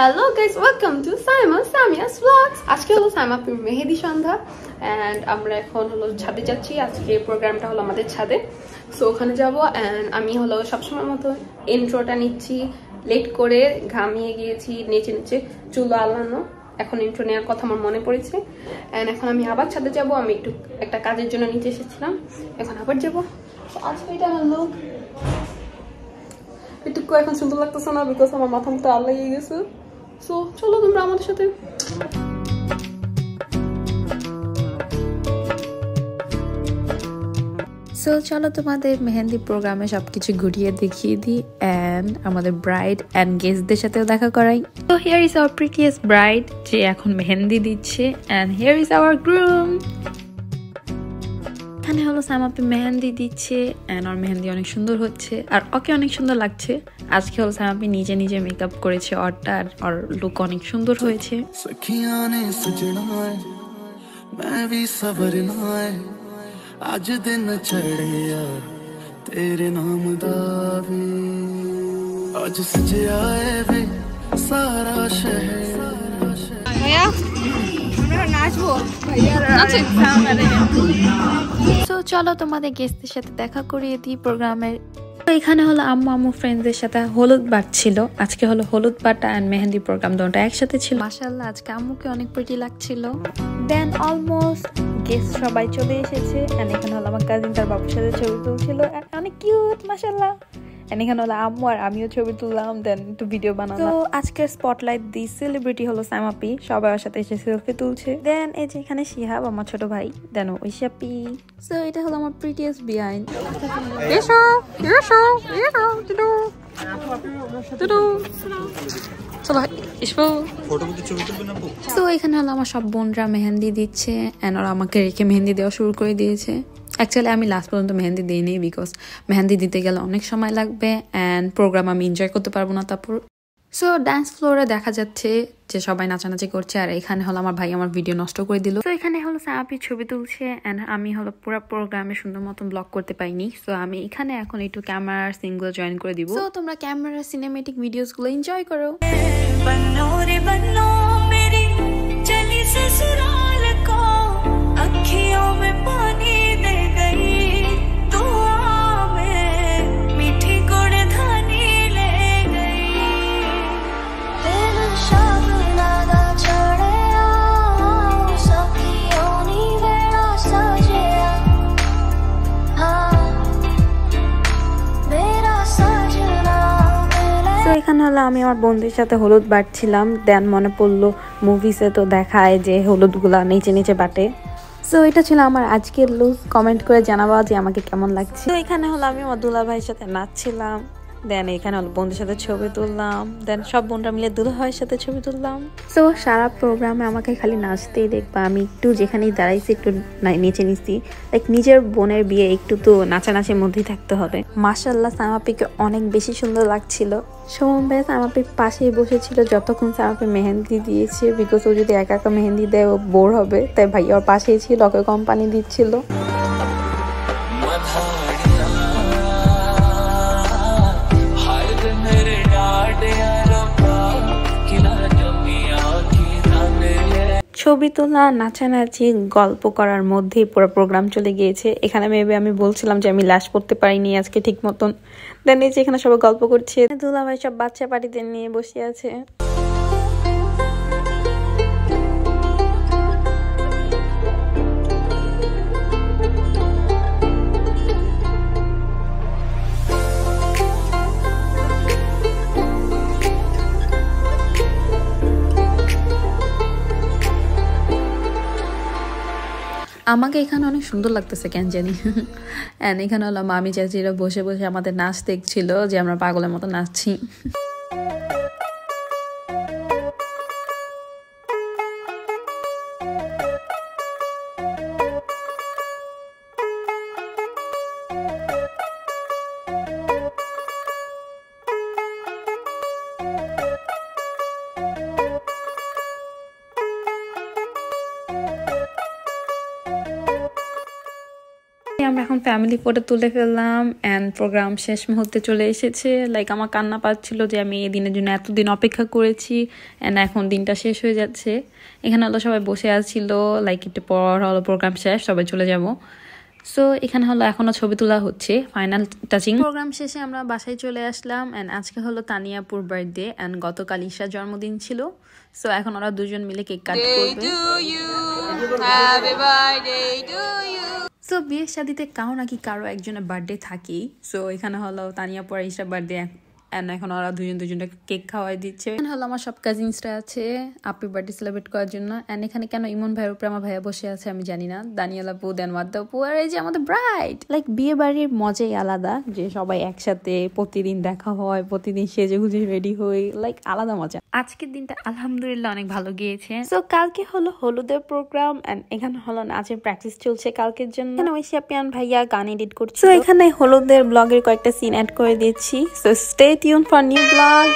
Hello guys, welcome to Samia's vlogs. আজকে হলো সাইমাপির মেহেদি সন্ধ্যা and আমরা এখন হলো ছাদে যাচ্ছি। আজকে প্রোগ্রামটা হলো আমাদের ছাদে, সো ওখানে যাব এন্ড আমি হলো সবসময় মতো ইন্ট্রোটা নিচ্ছি লেট করে, ঘামিয়ে গিয়েছি, নিচে নিচে চুল আলানো। এখন ইন্ট্রো নেওয়ার কথা আমার মনে পড়েছে এন্ড এখন আমি আবার ছাদে যাব। আমি একটু একটা কাজের জন্য নিচে এসেছিলাম, এখন আবার যাব। আজকে এটা হলো একটু এখন সুন্দর লাগতেছে না বিকজ আমার মাথা মতো আল লেগে গেছে। সো চলো তোমরা আমাদের সাথে। সো চলো তোমাদের মেহেন্দি প্রোগ্রামে সবকিছু ঘুরিয়ে দেখিয়ে দিই এন্ড আমাদের ব্রাইড এন্ড গেস্টদের সাথেও দেখা করাই। তো here is our prettiest bride যে এখন মেহেন্দি দিচ্ছে and here is our groom. এখানে হলো সাইমাপি মেহেন্দি দিচ্ছে এন্ড ওর মেহেন্দি অনেক সুন্দর হচ্ছে আর ওকে অনেক সুন্দর লাগছে। আজকে হলো সাইমাপি নিজে নিজে মেকআপ করেছে ওরটা আর ওর লুক অনেক সুন্দর হয়েছে। आज दिन चढ़िया तेरे नाम दा वे आज सजया है वे सारा शहर। भैया আমরা নাচবো, ভাইয়া নাচে। সো চলো তোমাদের গেস্টদের সাথে দেখা করিয়ে দিই প্রোগ্রামের। তো এখানে হলো আম্মু ফ্রেন্ডসদের সাথে হলুদ বাট ছিল। আজকে হলো হলুদ বাটা এন্ড মেহেন্দি প্রোগ্রাম দুটো একসাথে ছিল। মাশাআল্লাহ আজকে আম্মুকে অনেক প্রিটি লাগছিল। দেন অলমোস্ট গেস্ট সবাই চলে এসেছে এন্ড এখানে হলো আমার কাজিন তার বাবুর সাথে ছবি তুলছিল, অনেক কিউট মাশাআল্লাহ। এন্ড এখানে হলো আম্মু আর আমিও ছবি তুললাম, দেন একটু ভিডিও বানালাম। তো আজকের স্পটলাইট দি সেলিব্রিটি হলো সাইমাপি, সবাই ওর সাথে এসে সেলফি তুলছে। দেন এই যে এখানে শিহাব আমার ছোট ভাই, দেন ঐশাপি। সো এটা হলো আমার প্রিটিয়েস্ট বিহাইন্ড। এসো এসো এসো টুডু টুডু চলো এসো ফটো করতে, ছবি তুলবে না। তো এখানে হলো আমার সব বোনরা মেহেন্দি দিচ্ছে এন্ড ওরা আমাকে রেখে মেহেন্দি দেওয়া শুরু করে দিয়েছে। অ্যাকচুয়ালি আমি লাস্ট পর্যন্ত মেহেন্দি দিইনি বিকজ মেহেন্দি দিতে গেলে অনেক সময় লাগবে অ্যান্ড প্রোগ্রাম আমি এনজয় করতে পারবো না তারপর। সো ডান্স ফ্লোরে দেখা যাচ্ছে যে সবাই নাচানাচি করছে আর এখানে হলো আমার ভাই আমার ভিডিও নষ্ট করে দিল। তো এখানে হলো সাইমাপি ছবি তুলছে অ্যান্ড আমি হলো পুরো প্রোগ্রামে সুন্দর মতন ব্লগ করতে পাইনি। সো আমি এখানে এখন একটু ক্যামেরার সিনগুলো জয়েন করে দিব। সো তোমরা ক্যামেরার সিনেমেটিক ভিডিওস গুলো এনজয় করো। এখানে হলো আমি আমার বন্ধুদের সাথে হলুদ বাটছিলাম, দেন মনে পড়লো মুভিসে তো দেখায় যে হলুদ গুলা নিচে নিচে বাটে। সো এটা ছিল আমার আজকের লুক। কমেন্ট করে জানাবা যে আমাকে কেমন লাগছে। তো এখানে হলো আমি আমার দুলা ভাইয়ের সাথে নাচছিলাম, দেন এখানে হলো বন্ধুদের সাথে ছবি তুললাম, দেন সব বোনরা মিলে দুলা ভাইয়ের সাথে ছবি তুললাম। সো সারা প্রোগ্রামে আমাকে খালি নাচতেই দেখবা। আমি একটু যেখানেই দাঁড়াইছি একটু নিচে নিচ্ছি, লাইক নিজের বোনের বিয়ে একটু তো নাচানাচির মধ্যেই থাকতে হবে। মাশাআল্লাহ সাইমাপিকে অনেক বেশি সুন্দর লাগছিল। সুমন ভাই সাইমাপির পাশেই বসেছিল যতক্ষণ সাইমাপি মেহেন্দি দিয়েছে, বিকজ ও যদি একা একা মেহেন্দি দেয় ও বোর হবে, তাই ভাই ওর পাশেই ছিল, ওকে কোম্পানি দিচ্ছিল। ছবি তোলা, নাচানাচি, গল্প করার মধ্যেই পুরো প্রোগ্রাম চলে গিয়েছে। এখানে মেবি আমি বলছিলাম যে আমি লাশ পড়তে পারিনি আজকে ঠিক মতন। দেন এই যে এখানে সবাই গল্প করছে, দুলা ভাই সব বাচ্চা পার্টিদের নিয়ে বসে আছে। আমাকে এখানে অনেক সুন্দর লাগতেছে কেন জানি। অ্যান্ড এখানে হলো মামি চাচিরা বসে বসে আমাদের নাচ দেখছিল যে আমরা পাগলের মতো নাচছি। আমরা এখন ফ্যামিলি ফটো তুলে ফেললাম অ্যান্ড প্রোগ্রাম শেষ মুহূর্তে চলে এসেছে। লাইক আমার কান্না পাচ্ছিল যে আমি এই দিনের জন্য এতদিন অপেক্ষা করেছি অ্যান্ড এখন দিনটা শেষ হয়ে যাচ্ছে। এখানে হলো সবাই বসে আছিল, লাইক একটু পর হলো প্রোগ্রাম শেষ, সবাই চলে যাব। সো এখানে হলো এখনো ছবি তোলা হচ্ছে, ফাইনাল টাচিং। প্রোগ্রাম শেষে আমরা বাসায় চলে আসলাম অ্যান্ড আজকে হলো তানিয়াপুর বার্থডে অ্যান্ড গতকাল ঈশার জন্মদিন ছিল। সো এখন ওরা দুজন মিলে কেক কাট করবে। সো বিয়ের শাদিতে কারো নাকি কারো একজনের বার্থডে থাকেই। সো এখানে হলো তানিয়াপুর আর ঈশার বার্থডে অ্যান্ড এখন ওরা দুজনটা কেক খাওয়াই দিচ্ছে। এখানে হলো আমার সব কাজিনসরা আছে আপুর বার্থডে সেলিব্রেট করার জন্য। অ্যান্ড এখানে কেন ইমন ভাইয়ের উপরে আমার ভাইয়া বসে আছে আমি জানি না। দানিয়াল আপু, দেন ওয়াদ্দা আপু, আর এই যে আমাদের ব্রাইড। লাইক বিয়ে বাড়ির মজাই আলাদা, যে সবাই একসাথে প্রতিদিন দেখা হয়, প্রতিদিন সেজে গুজে রেডি হই, লাইক আলাদা মজা। আজকের দিনটা আলহামদুলিল্লাহ অনেক ভালো গিয়েছে। সো কালকে হলো হলুদের প্রোগ্রাম অ্যান্ড এখানে হলো নাচের প্র্যাকটিস চলছে কালকের জন্য। এখানে ঐশিয়াপিয়ান ভাইয়া গান এডিট করছে। সো এখানে হলুদের ব্লগের কয়েকটা সিন অ্যাড করে দিচ্ছি। So stay tune for new blog.